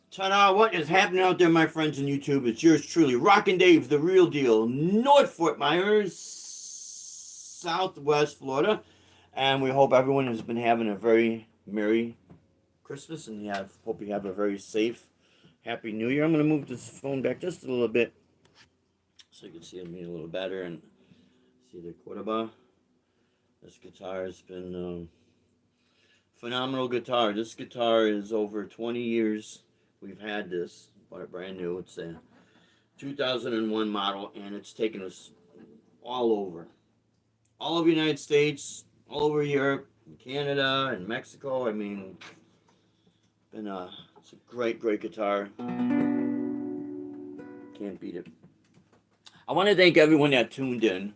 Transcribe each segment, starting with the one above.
Ta-da! What is happening out there, my friends on YouTube? It's yours truly, Rockin' Dave, the real deal, North Fort Myers, Southwest Florida, and we hope everyone has been having a very merry Christmas, and hope you have a very safe, happy New Year. I'm going to move this phone back just a little bit so you can see me a little better and see the Cordoba. This guitar has been phenomenal guitar. This guitar is over 20 years. We've had this, bought it brand new. It's a 2001 model, and it's taken us all over the United States, all over Europe, and Canada, and Mexico. I mean, it's a great guitar. Can't beat it. I want to thank everyone that tuned in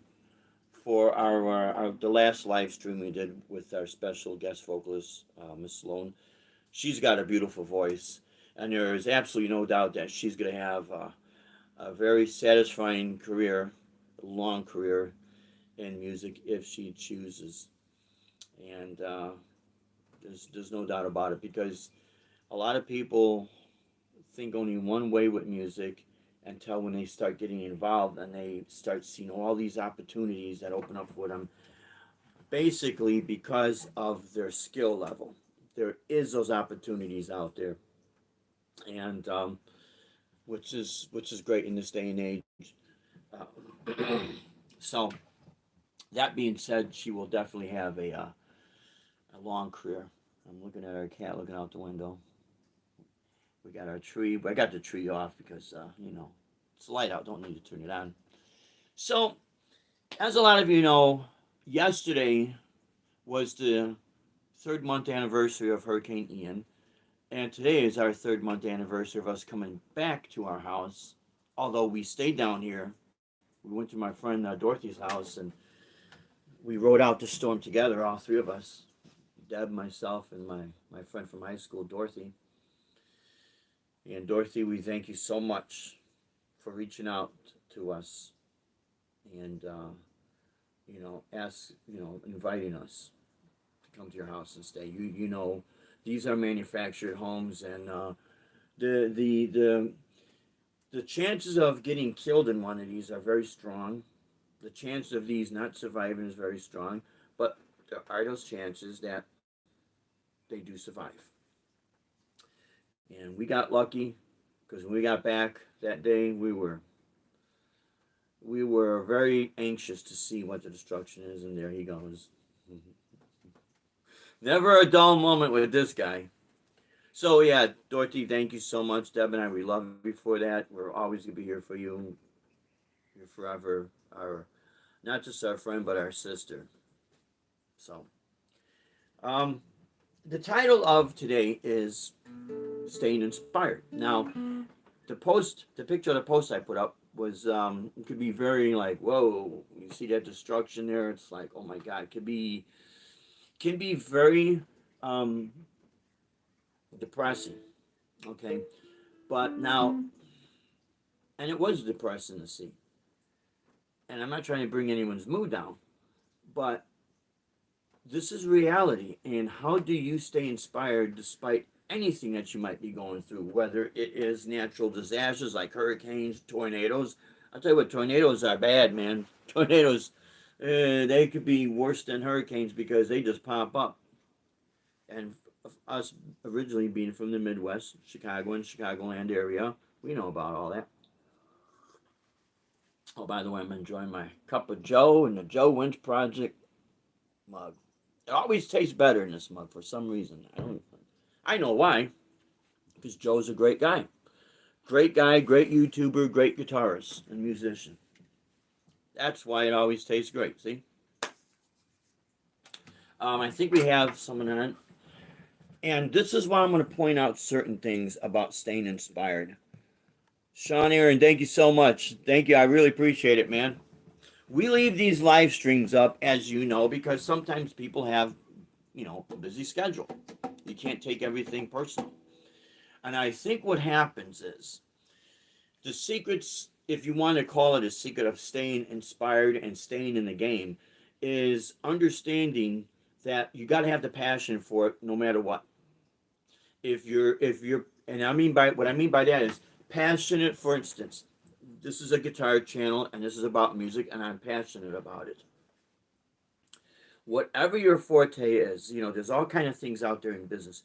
for the last live stream we did with our special guest vocalist, Miss Sloan. She's got a beautiful voice. And there is absolutely no doubt that she's going to have a very satisfying career, a long career in music if she chooses. And there's no doubt about it, because a lot of people think only one way with music until when they start getting involved and they start seeing all these opportunities that open up for them, basically because of their skill level. There is those opportunities out there. And which is great in this day and age. So that being said, she will definitely have a long career. I'm looking at our cat looking out the window. We got our tree. I got the tree off because it's light out. Don't need to turn it on. So, as a lot of you know, yesterday was the 3rd-month anniversary of Hurricane Ian. And today is our 3rd-month anniversary of us coming back to our house. Although we stayed down here, we went to my friend Dorothy's house, and we rode out the storm together, all three of us. Deb, myself, and my friend from high school, Dorothy. And Dorothy, we thank you so much for reaching out to us and, inviting us to come to your house and stay. You know, these are manufactured homes, and the chances of getting killed in one of these are very strong. The chance of these not surviving is very strong, but there are those chances that they do survive. And we got lucky, because when we got back that day, we were we were very anxious to see what the destruction is, and there he goes. Never a dull moment with this guy. So yeah, Dorothy, thank you so much. Deb and I, we love you for that. We're always gonna be here for you. You're forever our, not just our friend, but our sister. So, um, the title of today is "Staying Inspired." Now, the picture of the post I put up was, it could be very like, whoa, you see that destruction there? It's like, oh my God, it can be very, um, depressing. Okay, but now, and it was depressing to see. And I'm not trying to bring anyone's mood down, but this is reality. And how do you stay inspired despite anything that you might be going through, whether it is natural disasters like hurricanes, tornadoes? I'll tell you what, tornadoes are bad, man. Tornadoes, they could be worse than hurricanes because they just pop up. And us originally being from the Midwest, Chicago and Chicagoland area, we know about all that. Oh, by the way, I'm enjoying my cup of Joe and the Joe Winch Project mug. It always tastes better in this mug for some reason. I know why. Because Joe's a great guy. Great guy, great YouTuber, great guitarist and musician. That's why it always tastes great, see? I think we have someone on. And this is why I'm going to point out certain things about staying inspired. Sean Aaron, thank you so much. Thank you. I really appreciate it, man. We leave these live streams up, as you know, because sometimes people have, a busy schedule. You can't take everything personal. And I think what happens is the secrets, if you want to call it a secret of staying inspired and staying in the game, is understanding that you got to have the passion for it no matter what. If you're and I mean by what I mean by that is passionate. For instance, this is a guitar channel and this is about music and I'm passionate about it. Whatever your forte is, there's all kind of things out there in business.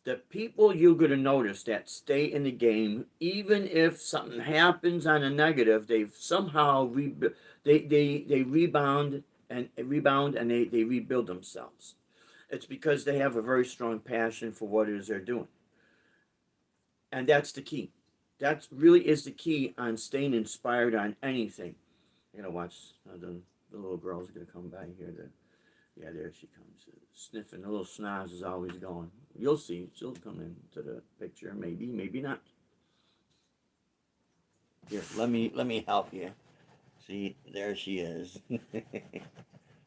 The people you're going to notice that stay in the game, even if something happens on a negative, they've somehow they rebound and they rebuild themselves. It's because they have a very strong passion for what it is they're doing. And that's the key. That really is the key on staying inspired on anything. You know, watch the little girl's gonna come by here. Yeah, there she comes, sniffing. The little schnoz is always going. You'll see. She'll come into the picture. Maybe, maybe not. Here, let me help you. See, there she is.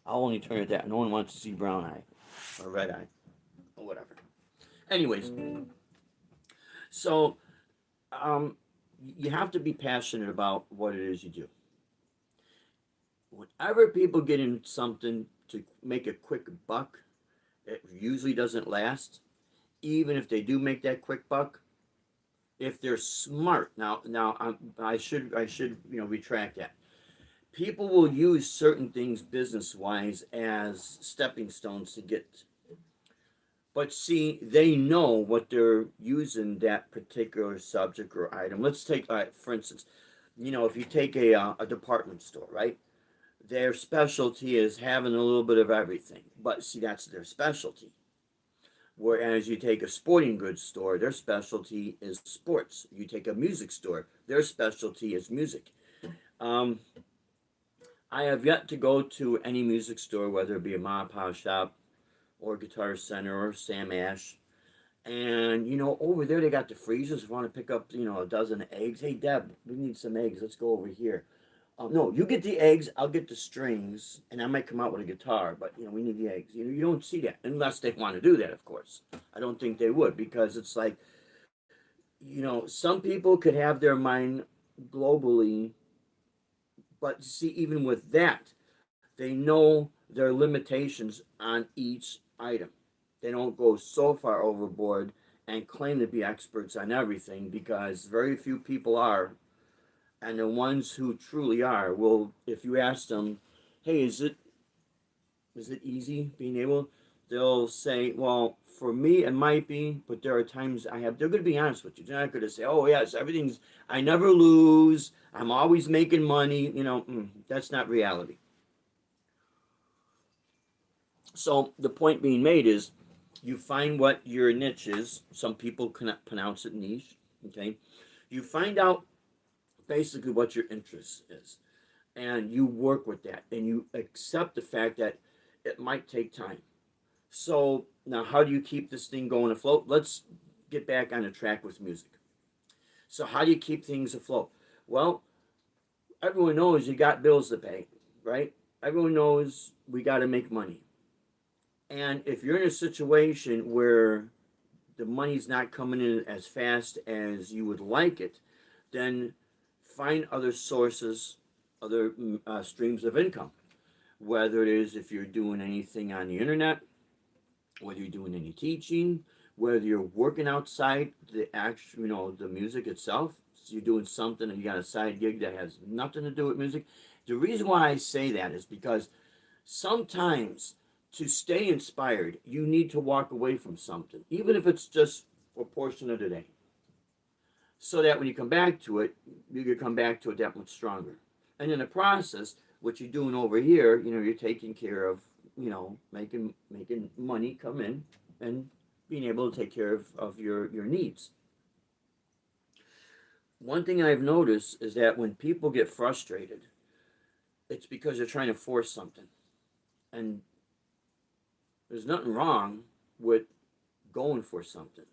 I'll only turn it that. No one wants to see brown eye or red eye or whatever. Anyways, so you have to be passionate about what it is you do. Whenever people get in something to make a quick buck, it usually doesn't last. Even if they do make that quick buck, if they're smart, I should retract that. People will use certain things business wise as stepping stones to get. But see, they know what they're using that particular subject or item. Let's take, for instance, if you take a department store, right? Their specialty is having a little bit of everything. But see, that's their specialty. Whereas you take a sporting goods store, their specialty is sports. You take a music store, their specialty is music. I have yet to go to any music store, whether it be a mom and pop shop or Guitar Center or Sam Ash. And, over there they got the freezers. If you want to pick up, a dozen eggs. Hey, Deb, we need some eggs. Let's go over here. No, you get the eggs, I'll get the strings, and I might come out with a guitar, but, we need the eggs. You don't see that, unless they want to do that, of course. I don't think they would, because it's like, some people could have their mind globally, but see, even with that, they know their limitations on each item. They don't go so far overboard and claim to be experts on everything, because very few people are. And the ones who truly are will, if you ask them, hey, is it easy being able? they'll say, well, for me it might be, but there are times they're going to be honest with you. They're not going to say, oh yes, everything's, I never lose, I'm always making money. That's not reality. So the point being made is, you find what your niche is. Some people cannot pronounce it niche. Okay, you find out basically what your interest is, and you work with that, and you accept the fact that it might take time. So now, how do you keep this thing going afloat? Let's get back on the track with music. So how do you keep things afloat? Well, everyone knows you got bills to pay, right? Everyone knows we got to make money. And if you're in a situation where the money's not coming in as fast as you would like it, then find other sources, other streams of income. Whether it is if you're doing anything on the internet, whether you're doing any teaching, whether you're working outside the actual, the music itself. So you're doing something and you got a side gig that has nothing to do with music. The reason why I say that is because sometimes to stay inspired, you need to walk away from something, even if it's just for a portion of the day, so that when you come back to it, you can come back to it that much stronger. And in the process, what you're doing over here, you're taking care of, making money come in and being able to take care of your needs. One thing I've noticed is that when people get frustrated, it's because they're trying to force something. And there's nothing wrong with going for something,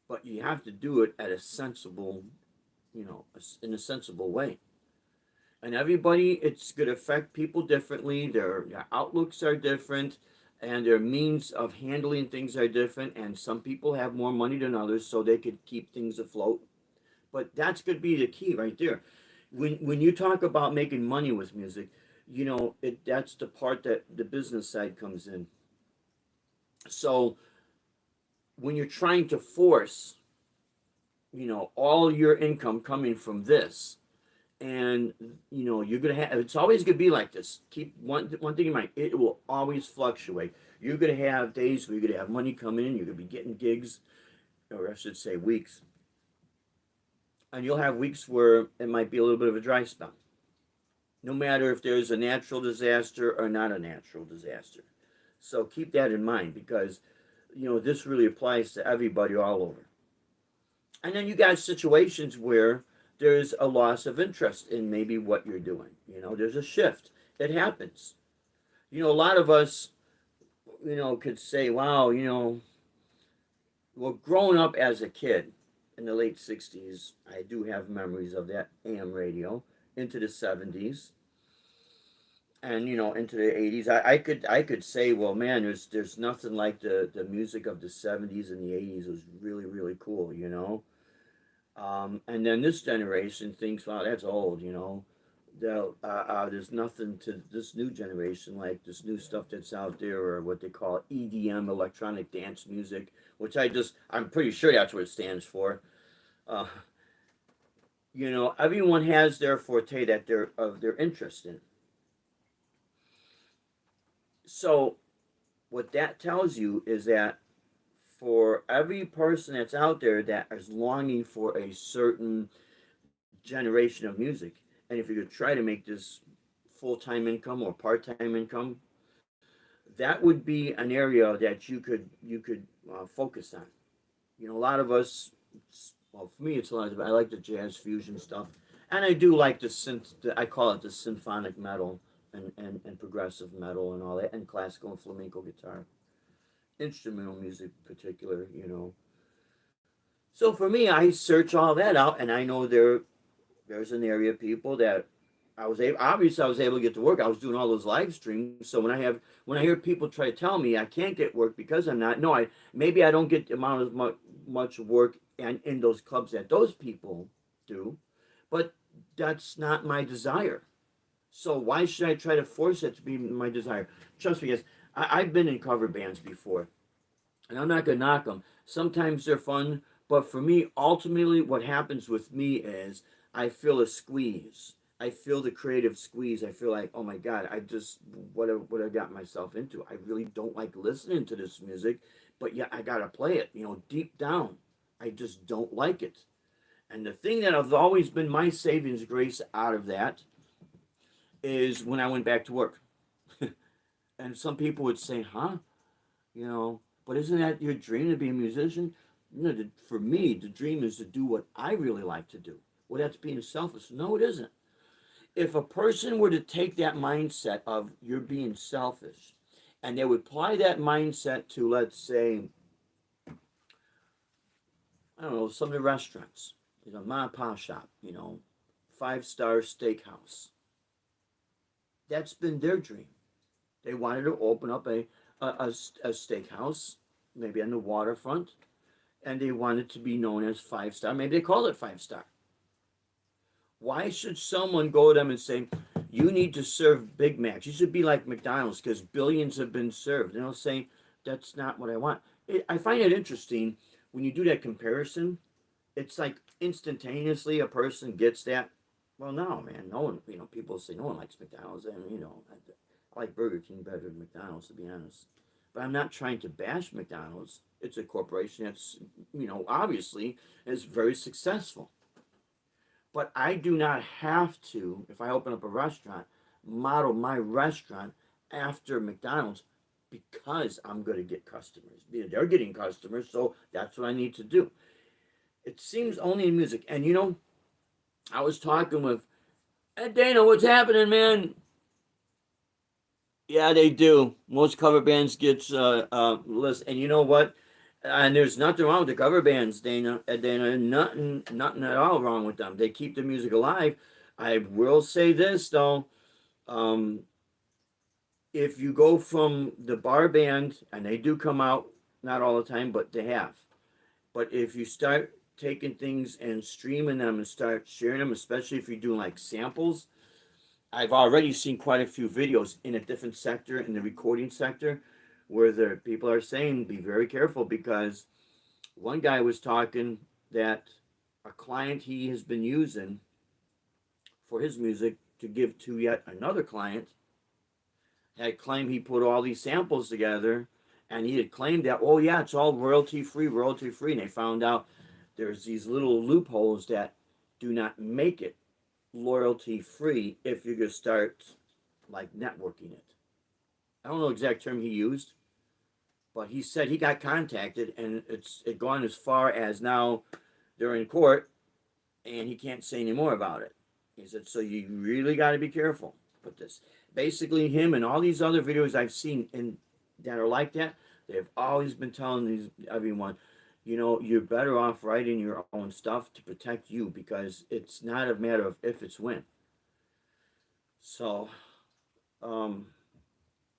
but you have to do it at a sensible, in a sensible way. And everybody, it's going to affect people differently. Their outlooks are different, and their means of handling things are different. And some people have more money than others, so they could keep things afloat. But that's going to be the key right there. When you talk about making money with music, that's the part that the business side comes in. So when you're trying to force, all your income coming from this, and you're gonna have, it's always gonna be like this. Keep one thing in mind: it will always fluctuate. You're gonna have days where you're gonna have money coming in. You're gonna be getting gigs, or I should say weeks, and you'll have weeks where it might be a little bit of a dry spell. No matter if there's a natural disaster or not a natural disaster. So keep that in mind, because this really applies to everybody all over. And then you got situations where there's a loss of interest in maybe what you're doing. There's a shift. It happens. A lot of us, could say, wow, well, growing up as a kid in the late 60s, I do have memories of that AM radio into the 70s. And into the 80s. I could say, well, man, there's nothing like the music of the 70s and the 80s was really, really cool. And then this generation thinks, wow, that's old. There's nothing to this new generation like this new stuff that's out there, or what they call EDM, electronic dance music, which I'm pretty sure that's what it stands for. uh, Everyone has their forte that they're interested in. So what that tells you is that for every person that's out there that is longing for a certain generation of music, and if you could try to make this full-time income or part-time income, that would be an area that you could focus on. A lot of us, well, for me, it's a lot of, I like the jazz fusion stuff, and I do like the synth. I call it the symphonic metal, and progressive metal and all that, and classical and flamenco guitar, instrumental music in particular. So for me, I search all that out, and I know there's an area of people that I was able to get to work. I was doing all those live streams. So when I hear people try to tell me I can't get work because I'm not, no, maybe I don't get the amount of much work and in those clubs that those people do, but that's not my desire. So why should I try to force it to be my desire? Trust me, guys, I've been in cover bands before, and I'm not gonna knock them. Sometimes they're fun, but for me, ultimately, what happens with me is I feel a squeeze, I feel the creative squeeze. I feel like, oh my God, what I got myself into. I really don't like listening to this music, but yeah, I gotta play it. Deep down, I just don't like it. And the thing that has always been my savings grace out of that is when I went back to work. And some people would say, huh? But isn't that your dream to be a musician? For me, the dream is to do what I really like to do. Well, that's being selfish. No, it isn't. If a person were to take that mindset of you're being selfish and they would apply that mindset to, let's say, I don't know, some of the restaurants, mom and pop shop, 5-star steakhouse. That's been their dream. They wanted to open up a steakhouse, maybe on the waterfront, and they wanted to be known as 5-star. Maybe they call it 5-star. Why should someone go to them and say, you need to serve Big Macs? You should be like McDonald's because billions have been served. And they'll say, that's not what I want. I find it interesting when you do that comparison. It's like instantaneously a person gets that. Well, no, man, no one, people say no one likes McDonald's. And, I like Burger King better than McDonald's, to be honest. But I'm not trying to bash McDonald's. It's a corporation that's, obviously is very successful. But I do not have to, if I open up a restaurant, model my restaurant after McDonald's because I'm going to get customers. They're getting customers, so that's what I need to do. It seems only in music. And I was talking with, hey, Dana, what's happening, man? Yeah, they do. Most cover bands get list, and you know what? And there's nothing wrong with the cover bands, Dana, nothing at all wrong with them. They keep the music alive. I will say this though, um, if you go from the bar band, and they do come out, not all the time, but they have. But if you start taking things and streaming them and start sharing them, especially if you're doing like samples, I've already seen quite a few videos in a different sector, in the recording sector, where the people are saying be very careful because one guy was talking that a client he has been using for his music to give to yet another client had claimed he put all these samples together, and he had claimed that, oh yeah, it's all royalty free, and they found out there's these little loopholes that do not make it loyalty free if you're going to start like networking it. I don't know the exact term he used, but he said he got contacted and it gone as far as now they're in court and he can't say any more about it. He said, so you really got to be careful with this. Basically, him and all these other videos I've seen that are like that, they've always been telling everyone, you're better off writing your own stuff to protect you because it's not a matter of if, it's when. So,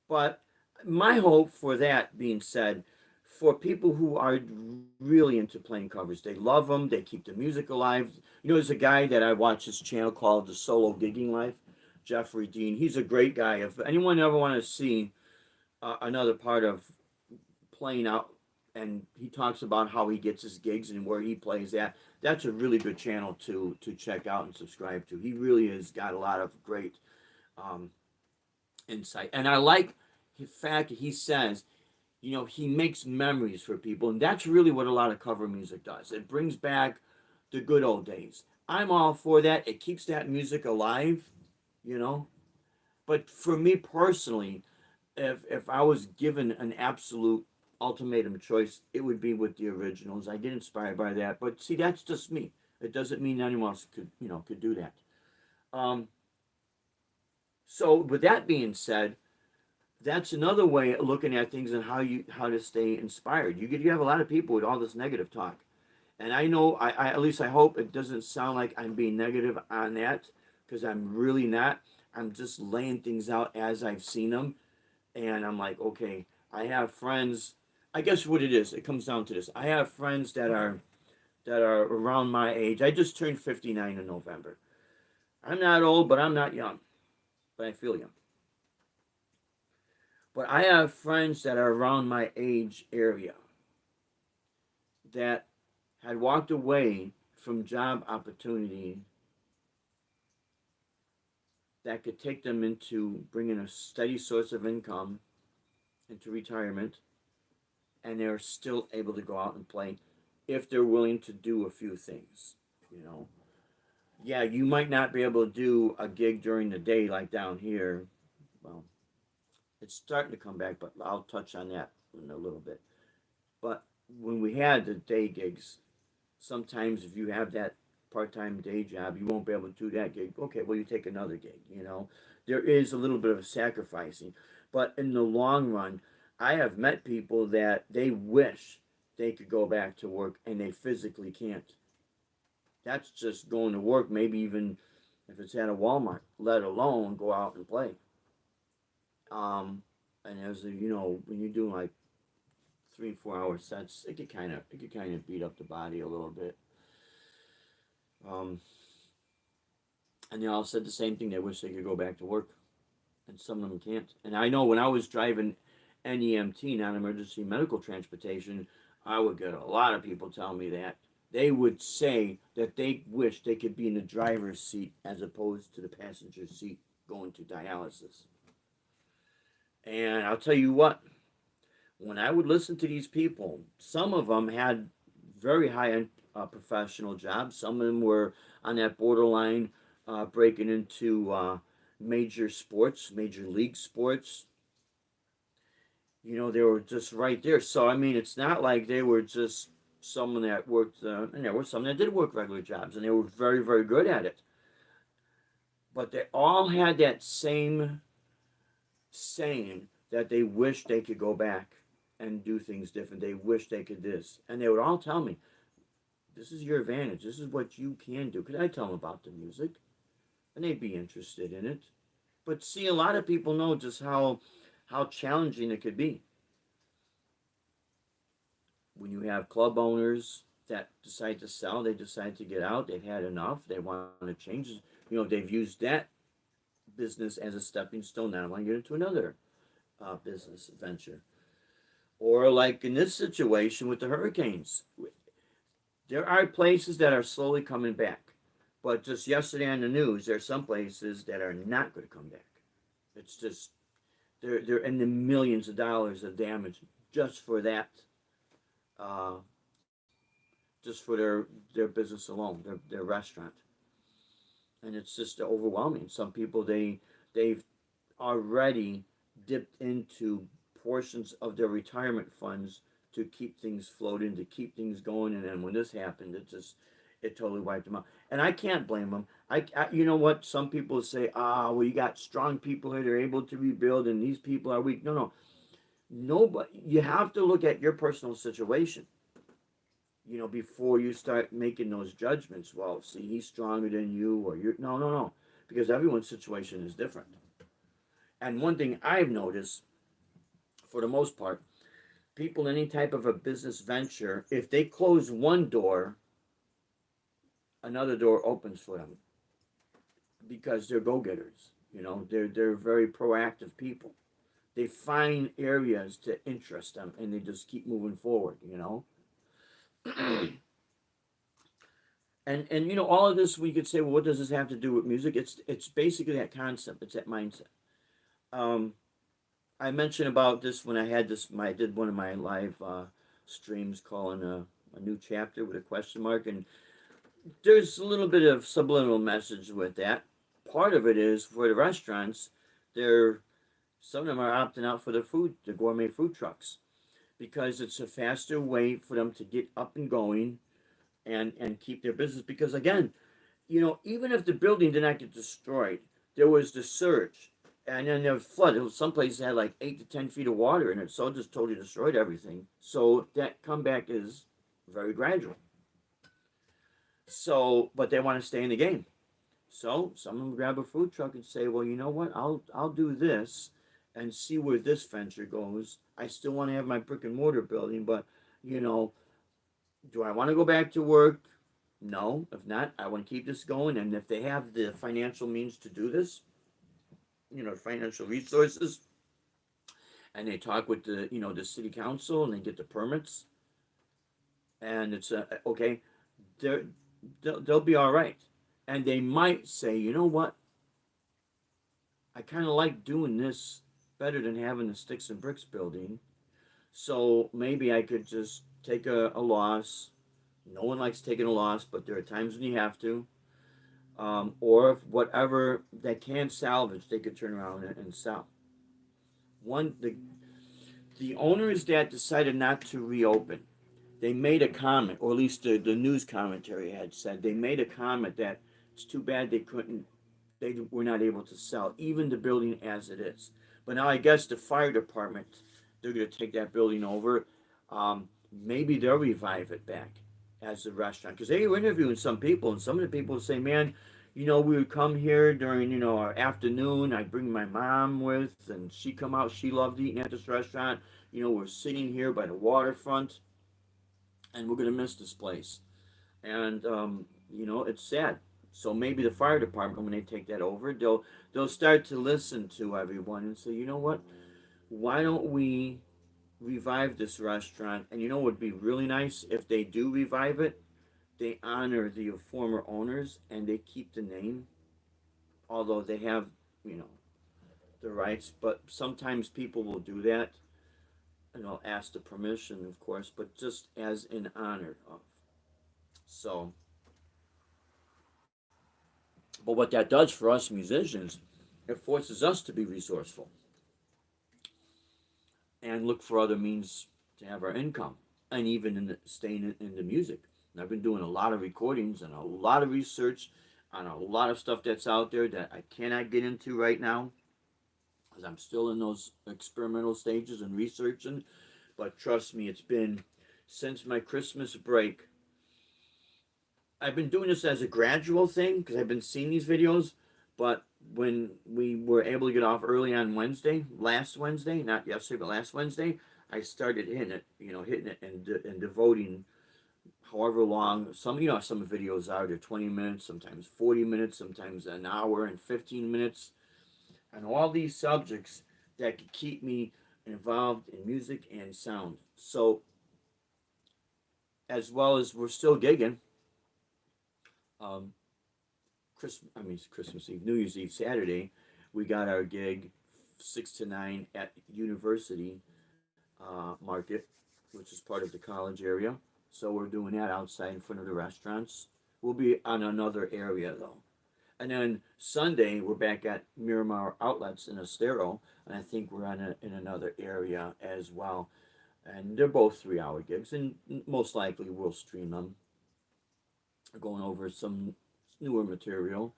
but my hope for that being said, for people who are really into playing covers, they love them, they keep the music alive. There's a guy that I watch his channel called The Solo Gigging Life, Jeffrey Dean. He's a great guy. If anyone ever want to see another part of playing out, and he talks about how he gets his gigs and where he plays at, that's a really good channel to check out and subscribe to. He really has got a lot of great um, insight. And I like the fact that he says, he makes memories for people. And that's really what a lot of cover music does. It brings back the good old days. I'm all for that. It keeps that music alive, you know. But for me personally, if I was given an absolute ultimatum choice, it would be with the originals. I get inspired by that. But see, that's just me. It doesn't mean anyone else could do that. Um, so with that being said, that's another way of looking at things and how to stay inspired. You have a lot of people with all this negative talk, and I know I at least I hope it doesn't sound like I'm being negative on that because I'm really not. I'm just laying things out as I've seen them, and I'm like, okay, I have friends. I guess what it is, it comes down to this. I have friends that are around my age. I just turned 59 in November. I'm not old, but I'm not young, but I feel young. But I have friends that are around my age area that had walked away from job opportunity that could take them into bringing a steady source of income into retirement, and they're still able to go out and play if they're willing to do a few things. You know, yeah, you might not be able to do a gig during the day like down here. Well, it's starting to come back, but I'll touch on that in a little bit. But when we had the day gigs, sometimes if you have that part-time day job, you won't be able to do that gig. Okay, well, you take another gig. You know, there is a little bit of sacrificing, but in the long run, I have met people that they wish they could go back to work and they physically can't. That's just going to work, maybe even if it's at a Walmart, let alone go out and play. And as a, you know, when you're doing like 3 4 hour sets, it could kind of beat up the body a little bit. Um, and they all said the same thing. They wish they could go back to work, and some of them can't. And I know when I was driving NEMT, non-emergency medical transportation, I would get a lot of people telling me that they would say that they wish they could be in the driver's seat as opposed to the passenger seat going to dialysis. And I'll tell you what, when I would listen to these people, some of them had very high end professional jobs. Some of them were on that borderline, breaking into major sports, major league sports. You know, they were just right there. So, I mean, it's not like they were just someone that worked, and there were some that did work regular jobs, and they were very, very good at it. But they all had that same saying that they wish they could go back and do things different. They wish they could this. And they would all tell me, this is your advantage. This is what you can do. Because I tell them about the music and they'd be interested in it. But see, a lot of people know just how challenging it could be when you have club owners that decide to sell, they decide to get out, they've had enough, they want to change. You know, they've used that business as a stepping stone. Now I want to get into another business venture. Or like in this situation with the hurricanes, there are places that are slowly coming back. But just yesterday on the news, there are some places that are not going to come back. It's just they're in the millions of dollars of damage just for that, uh, just for their business alone, their restaurant, and it's just overwhelming. Some people they've already dipped into portions of their retirement funds to keep things floating, to keep things going, and then when this happened, it totally wiped them out. And I can't blame them. You know what? Some people say, well, you got strong people here; they're able to rebuild, and these people are weak. No, no, nobody. You have to look at your personal situation. You know, before you start making those judgments. Well, see, he's stronger than you, or you're no, no, no, because everyone's situation is different. And one thing I've noticed, for the most part, people in any type of a business venture, if they close one door, another door opens for them because they're go-getters. You know, they're very proactive people. They find areas to interest them, and they just keep moving forward. You know, and you know all of this. We could say, well, what does this have to do with music? It's basically that concept. It's that mindset. Um, I mentioned about this when I had this. I did one of my live streams calling a new chapter with a question mark, and there's a little bit of subliminal message with that. Part of it is for the restaurants, they're some of them are opting out for the food, the gourmet food trucks, because it's a faster way for them to get up and going and keep their business. Because again, you know, even if the building did not get destroyed, there was the surge, and then the flood. Some places had like 8 to 10 feet of water in it, so it just totally destroyed everything. So that comeback is very gradual. So, but they want to stay in the game. So some of them grab a food truck and say, "Well, you know what? I'll do this, and see where this venture goes. I still want to have my brick and mortar building, but you know, do I want to go back to work? No. If not, I want to keep this going. And if they have the financial means to do this, you know, financial resources, and they talk with the city council and they get the permits, and it's okay, they're, they'll be all right. And they might say, you know what? I kind of like doing this better than having the Sticks and Bricks building. So maybe I could just take a loss. No one likes taking a loss, but there are times when you have to. Or if whatever they can salvage, they could turn around and sell. One the owners that decided not to reopen, they made a comment, or at least the news commentary had said they made a comment that it's too bad they were not able to sell even the building as it is. But now I guess the fire department, they're going to take that building over. Maybe they'll revive it back as a restaurant because they were interviewing some people, and some of the people say, "Man, we would come here during our afternoon. I'd bring my mom with, and she come out. She loved eating at this restaurant. We're sitting here by the waterfront, and we're gonna miss this place." And it's sad. So maybe the fire department, when they take that over, they'll start to listen to everyone and say, you know what? Why don't we revive this restaurant? And what would be really nice if they do revive it? They honor the former owners and they keep the name, although they have you know the rights. But sometimes people will do that, ask the permission, of course, but just as in honor of. So, but what that does for us musicians, it forces us to be resourceful and look for other means to have our income, and even staying in the music. And I've been doing a lot of recordings and a lot of research on a lot of stuff that's out there that I cannot get into right now because I'm still in those experimental stages and researching. But trust me, it's been since my Christmas break. I've been doing this as a gradual thing because I've been seeing these videos. But when we were able to get off early on Wednesday, last Wednesday, not yesterday, but last Wednesday, I started hitting it and devoting however long. Some videos are, they're 20 minutes, sometimes 40 minutes, sometimes an hour and 15 minutes, and all these subjects that could keep me involved in music and sound. So, as well as we're still gigging, um, Christmas Eve, New Year's Eve, Saturday, we got our gig 6 to 9 at University Market, which is part of the college area. So we're doing that outside in front of the restaurants. We'll be on another area though. And then Sunday we're back at Miramar Outlets in Estero, and I think we're in another area as well. And they're both 3-hour gigs, and most likely we'll stream them. Going over some newer material,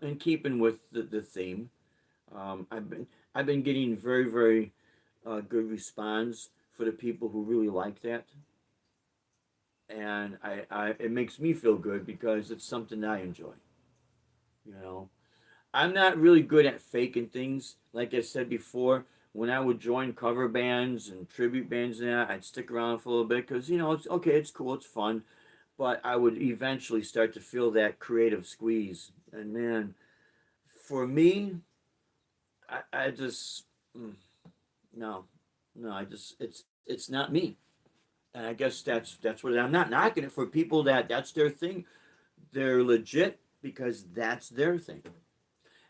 and keeping with the theme. I've been getting very very good response for the people who really like that, and it makes me feel good because it's something I enjoy. You know, I'm not really good at faking things. Like I said before, when I would join cover bands and tribute bands, and that, I'd stick around for a little bit because it's okay, it's cool, it's fun, but I would eventually start to feel that creative squeeze. And man, for me, I just no, no, I just it's not me. And I guess that's what I'm not knocking it for people that's their thing. They're legit because that's their thing.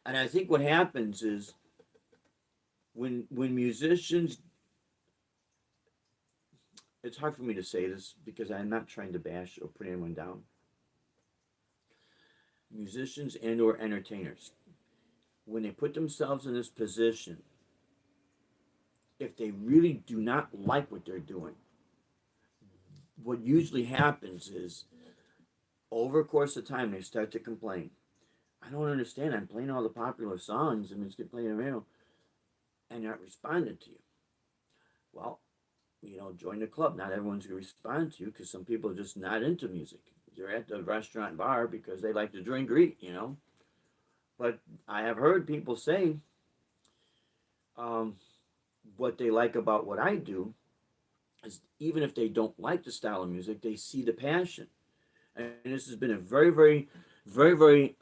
And I think what happens is when musicians, it's hard for me to say this because I'm not trying to bash or put anyone down. Musicians and or entertainers, when they put themselves in this position, if they really do not like what they're doing, what usually happens is over a course of time they start to complain. I don't understand. I'm playing all the popular songs and it's get playing around and not responding to you. Well, join the club. Not everyone's gonna respond to you because some people are just not into music. They're at the restaurant bar because they like to drink or eat. But I have heard people say um, what they like about what I do is even if they don't like the style of music, they see the passion. And this has been a very, very, very, very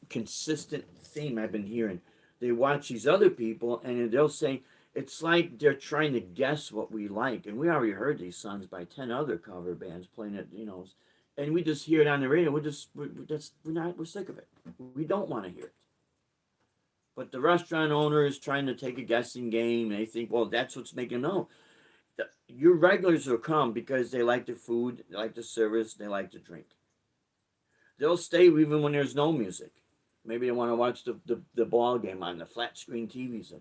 consistent theme I've been hearing. They watch these other people and they'll say, it's like they're trying to guess what we like. And we already heard these songs by 10 other cover bands playing it, and we just hear it on the radio. We're sick of it. We don't want to hear it. But the restaurant owner is trying to take a guessing game. And they think, well, that's what's making no. Your regulars will come because they like the food, they like the service, they like to drink. They'll stay even when there's no music. Maybe they want to watch the ball game on the flat screen TVs.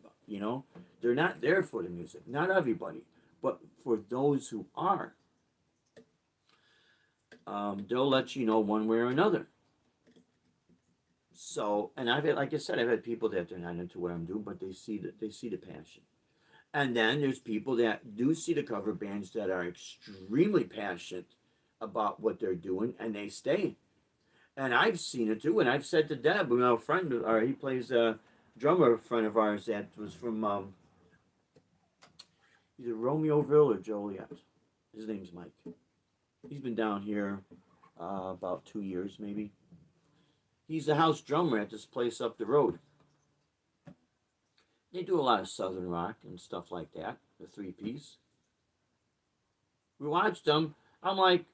They're not there for the music. Not everybody, but for those who are, they'll let you know one way or another. So, and I've had, like I said, I've had people that they're not into what I'm doing, but they see the passion. And then there's people that do see the cover bands that are extremely passionate about what they're doing, and they stay. And I've seen it too. And I've said to Deb, a friend, or he plays a drummer friend of ours that was from either Romeoville or Joliet. His name's Mike. He's been down here about 2 years, maybe. He's the house drummer at this place up the road. They do a lot of southern rock and stuff like that, the three-piece. We watched them. I'm like,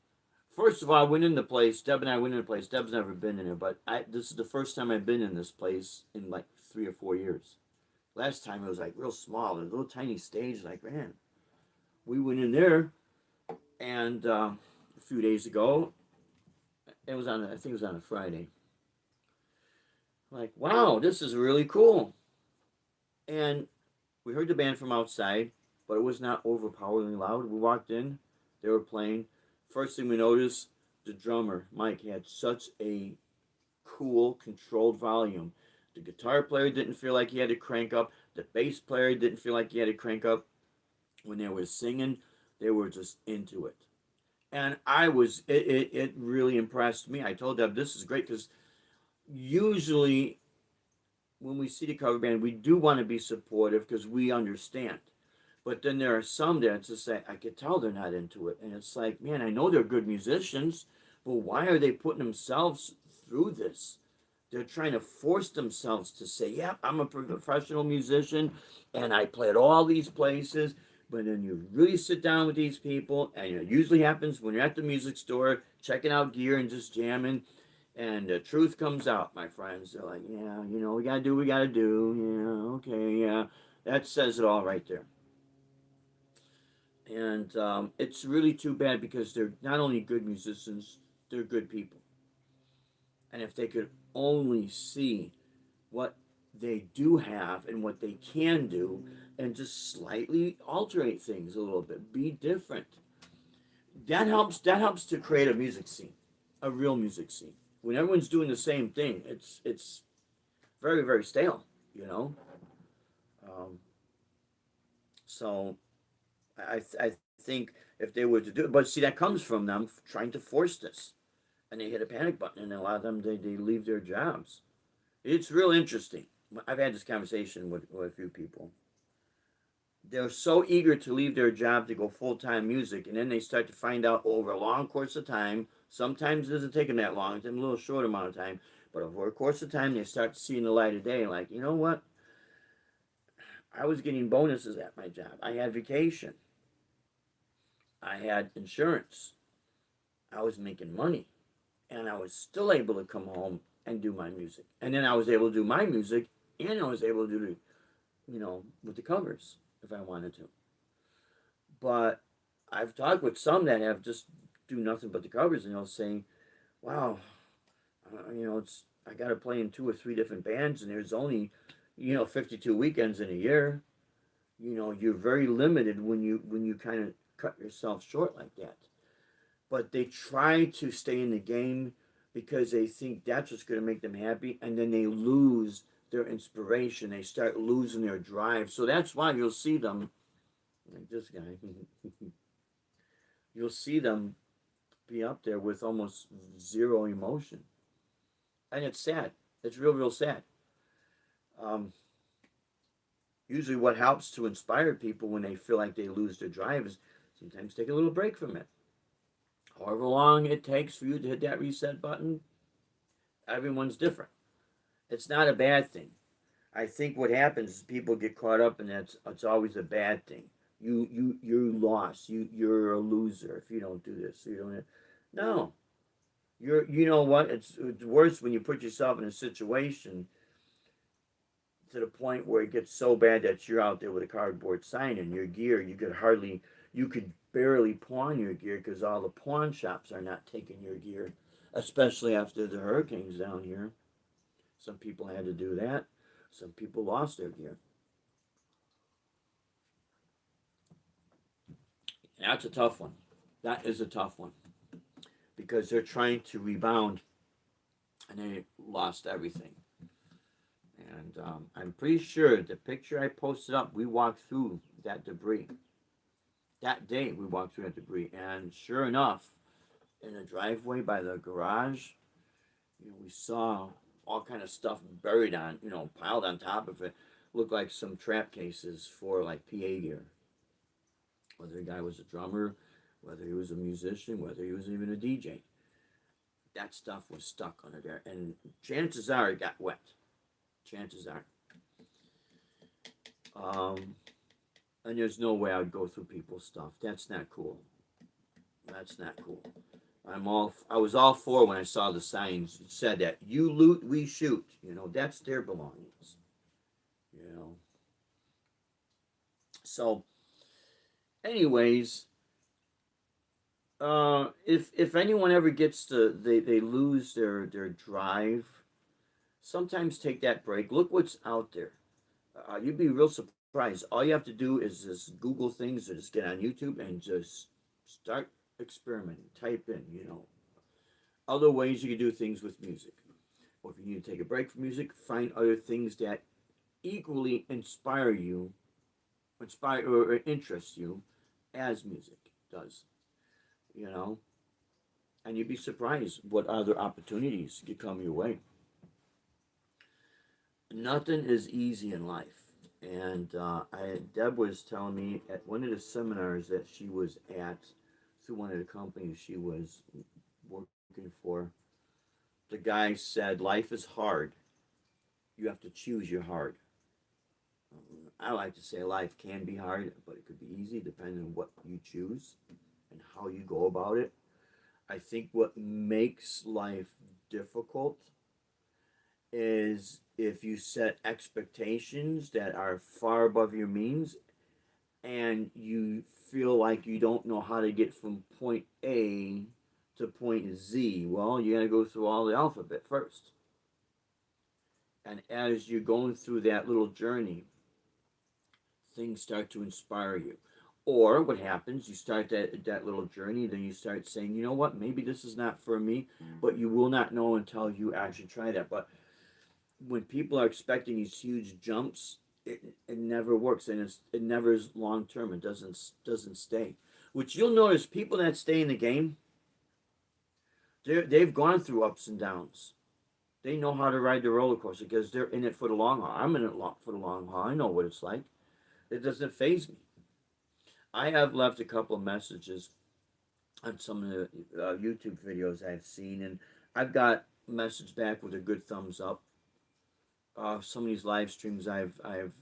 first of all, I went in the place. Deb and I went in the place. Deb's never been in there, but this is the first time I've been in this place in like 3 or 4 years. Last time it was like real small, a little tiny stage. Like, man, we went in there, and a few days ago, I think it was on a Friday. Like, wow, this is really cool. And we heard the band from outside, but it was not overpoweringly loud. We walked in, they were playing. First thing we noticed, the drummer, Mike, had such a cool, controlled volume. The guitar player didn't feel like he had to crank up. The bass player didn't feel like he had to crank up. When they were singing, they were just into it. And it really impressed me. I told them this is great because usually when we see the cover band, we do want to be supportive because we understand. But then there are some that just say, I could tell they're not into it. And it's like, man, I know they're good musicians, but why are they putting themselves through this? They're trying to force themselves to say, yeah, I'm a professional musician and I play at all these places. But then you really sit down with these people, and it usually happens when you're at the music store, checking out gear and just jamming. And the truth comes out, my friends. They're like, yeah, we got to do what we got to do. Yeah, okay, yeah. That says it all right there. And it's really too bad because they're not only good musicians, they're good people. And if they could only see what they do have and what they can do and just slightly alterate things a little bit, be different. That helps to create a music scene, a real music scene. When everyone's doing the same thing, it's very, very stale, you know. Um, so I think if they were to do it, but see that comes from them trying to force this, and they hit a panic button, and a lot of them they leave their jobs. It's real interesting. I've had this conversation with a few people. They're so eager to leave their job to go full-time music, and then they start to find out over a long course of time. Sometimes it doesn't take them that long; it's a little short amount of time. But over a course of time, they start seeing the light of day. Like, you know what? I was getting bonuses at my job. I had vacation. I had insurance. I was making money, and I was still able to come home and do my music. And then I was able to do my music, and I was able to do, with the covers if I wanted to. But I've talked with some that have just do nothing but the covers, and they'll say, "Wow, it's I got to play in 2 or 3 different bands, and there's only, 52 weekends in a year. You're very limited when you kind of cut yourself short like that." But they try to stay in the game because they think that's what's going to make them happy, and then they lose their inspiration. They start losing their drive. So that's why you'll see them, like this guy, you'll see them be up there with almost zero emotion. And it's sad. It's real, real sad. Um, Usually, what helps to inspire people when they feel like they lose their drive is sometimes take a little break from it. However long it takes for you to hit that reset button, everyone's different. It's not a bad thing. I think what happens is people get caught up and it's always a bad thing. You're lost. You're a loser if you don't do this. You don't. No. You know what? It's worse when you put yourself in a situation to the point where it gets so bad that you're out there with a cardboard sign and your gear, you could barely pawn your gear because all the pawn shops are not taking your gear, especially after the hurricanes down here. Some people had to do that. Some people lost their gear. That's a tough one. That is a tough one because they're trying to rebound and they lost everything. And I'm pretty sure the picture I posted up, we walked through that debris. That day, we walked through that debris. And sure enough, in the driveway by the garage, we saw all kind of stuff buried on, piled on top of it. Looked like some trap cases for like PA gear. Whether the guy was a drummer, whether he was a musician, whether he was even a DJ. That stuff was stuck under there. And chances are it got wet. Chances are. And there's no way I would go through people's stuff. That's not cool. That's not cool. I was all for when I saw the signs that said that you loot, we shoot. That's their belongings. So, anyways, if anyone ever gets to they lose their drive, sometimes take that break. Look what's out there. You'd be real surprised. All you have to do is just Google things or just get on YouTube and just start experimenting. Type in, other ways you can do things with music. Or if you need to take a break from music, find other things that equally inspire or interest you as music does. And you'd be surprised what other opportunities could come your way. Nothing is easy in life. And Deb was telling me at one of the seminars that she was at through one of the companies she was working for, the guy said, life is hard. You have to choose your hard. I like to say life can be hard, but it could be easy depending on what you choose and how you go about it. I think what makes life difficult is if you set expectations that are far above your means and you feel like you don't know how to get from point A to point Z. Well, you got to go through all the alphabet first. And as you're going through that little journey, things start to inspire you. Or what happens, you start that little journey, then you start saying, you know what, maybe this is not for me, but you will not know until you actually try that. But when people are expecting these huge jumps, it never works, and it never is long term. It doesn't stay. Which you'll notice, people that stay in the game, they've gone through ups and downs. They know how to ride the roller coaster because they're in it for the long haul. I'm in it for the long haul. I know what it's like. It doesn't faze me. I have left a couple of messages on some of the YouTube videos I've seen, and I've got a message back with a good thumbs up. Some of these live streams I've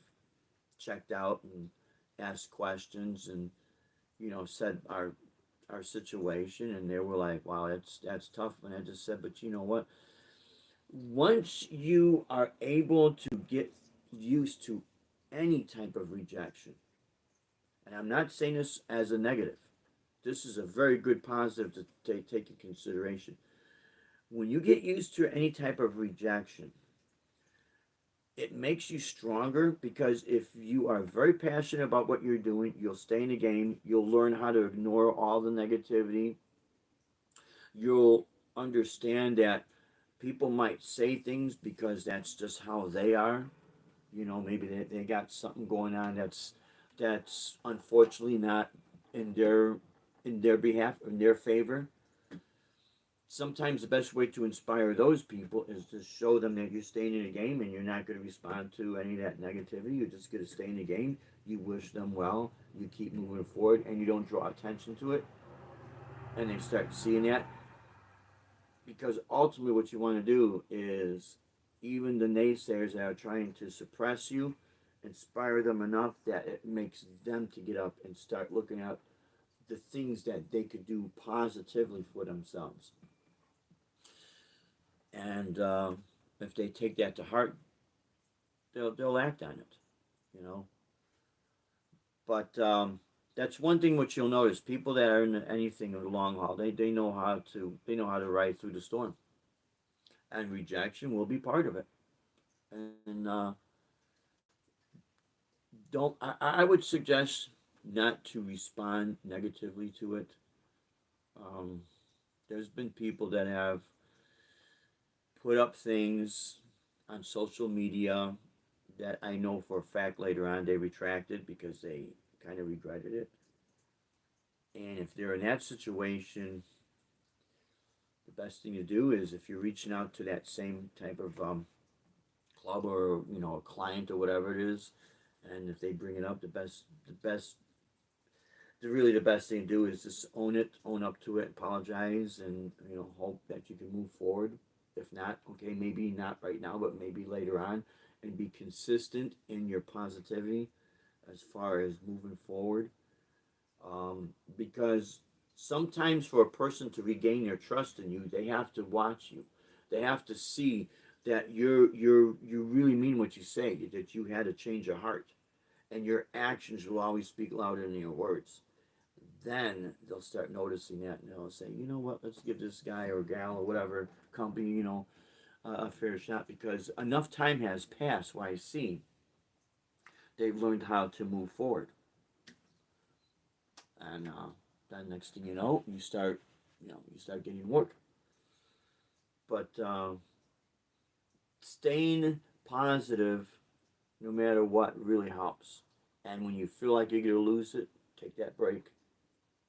checked out and asked questions and said our situation, and they were like, wow, that's tough. And I just said, but you know what, once you are able to get used to any type of rejection, and I'm not saying this as a negative, this is a very good positive to take in consideration. When you get used to any type of rejection, it makes you stronger, because if you are very passionate about what you're doing, you'll stay in the game. You'll learn how to ignore all the negativity. You'll understand that people might say things because that's just how they are. Maybe they got something going on that's unfortunately not in their behalf, in their favor. Sometimes the best way to inspire those people is to show them that you're staying in the game and you're not going to respond to any of that negativity. You're just going to stay in the game. You wish them well. You keep moving forward, and you don't draw attention to it. And they start seeing that. Because ultimately what you want to do is, even the naysayers that are trying to suppress you, inspire them enough that it makes them to get up and start looking at the things that they could do positively for themselves. And if they take that to heart, they'll act on it, you know. But that's one thing which you'll notice. People that are in anything in the long haul, they know how to ride through the storm, and rejection will be part of it. And don't I would suggest not to respond negatively to it. Um, there's been people that have put up things on social media that I know for a fact later on they retracted because they kind of regretted it. And if they're in that situation, the best thing to do is if you're reaching out to that same type of club or a client or whatever it is, and if they bring it up, the best thing to do is just own it, own up to it, apologize, and hope that you can move forward. If not, okay, maybe not right now, but maybe later on, and be consistent in your positivity as far as moving forward. Because sometimes for a person to regain their trust in you, they have to watch you. They have to see that you really mean what you say, that you had a change of heart, and your actions will always speak louder than your words. Then they'll start noticing that, and they'll say, you know what, let's give this guy or gal or whatever company, a fair shot, because enough time has passed where I see they've learned how to move forward. And then next thing you know, you start getting work. But staying positive no matter what really helps. And when you feel like you're going to lose it, take that break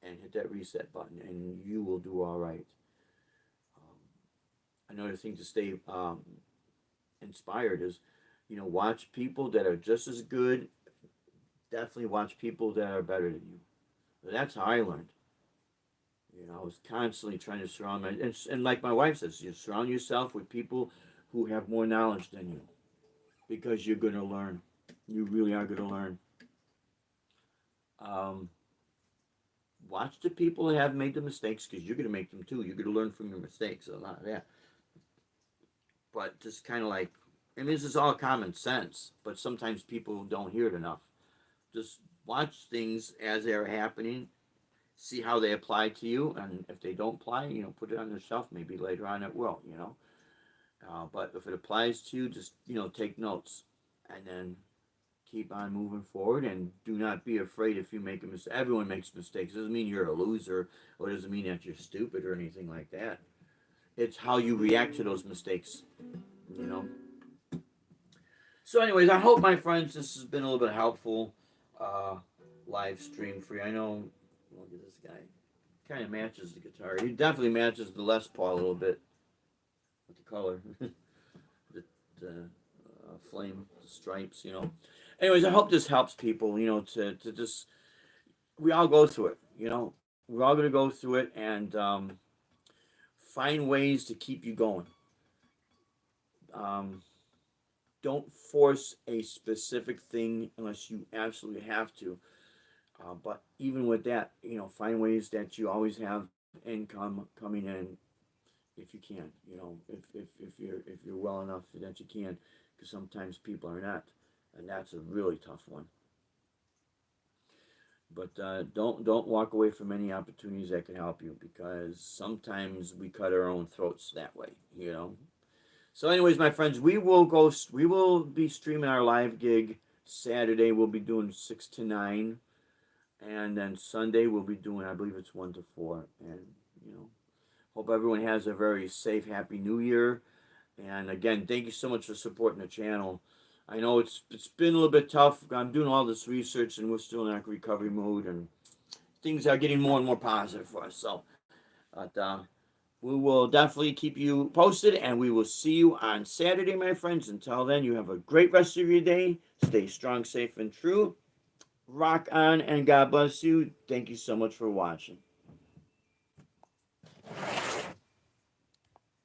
and hit that reset button, and you will do all right. Another thing to stay inspired is, watch people that are just as good. Definitely watch people that are better than you. That's how I learned. I was constantly trying to surround and like my wife says, you surround yourself with people who have more knowledge than you, because you're going to learn. You really are going to learn. Watch the people that have made the mistakes, because you're going to make them too. You're going to learn from your mistakes, a lot of that. But just kind of like, and this is all common sense, but sometimes people don't hear it enough. Just watch things as they're happening, see how they apply to you, and if they don't apply, put it on the shelf. Maybe later on it will, but if it applies to you, just take notes, and then keep on moving forward, and do not be afraid if you make a mistake. Everyone makes mistakes. It doesn't mean you're a loser, or it doesn't mean that you're stupid or anything like that. It's how you react to those mistakes, So anyways, I hope, my friends, this has been a little bit helpful live stream for you. I know, look at this guy. Kind of matches the guitar. He definitely matches the Les Paul a little bit with the color. the flame stripes, Anyways, I hope this helps people, to just, we all go through it, We're all going to go through it, and find ways to keep you going. Don't force a specific thing unless you absolutely have to. But even with that, find ways that you always have income coming in if you can. If you're well enough that you can, because sometimes people are not, and that's a really tough one. But don't walk away from any opportunities that can help you, because sometimes we cut our own throats that way. So, anyways, my friends, we will be streaming our live gig Saturday. We'll be doing 6 to 9, and then Sunday we'll be doing, I believe it's 1 to 4. And hope everyone has a very safe, happy New Year. And again, thank you so much for supporting the channel. I know it's been a little bit tough. I'm doing all this research, and we're still in a recovery mode, and things are getting more and more positive for us. So, but we will definitely keep you posted, and we will see you on Saturday, my friends. Until then, you have a great rest of your day. Stay strong, safe, and true. Rock on, and God bless you. Thank you so much for watching.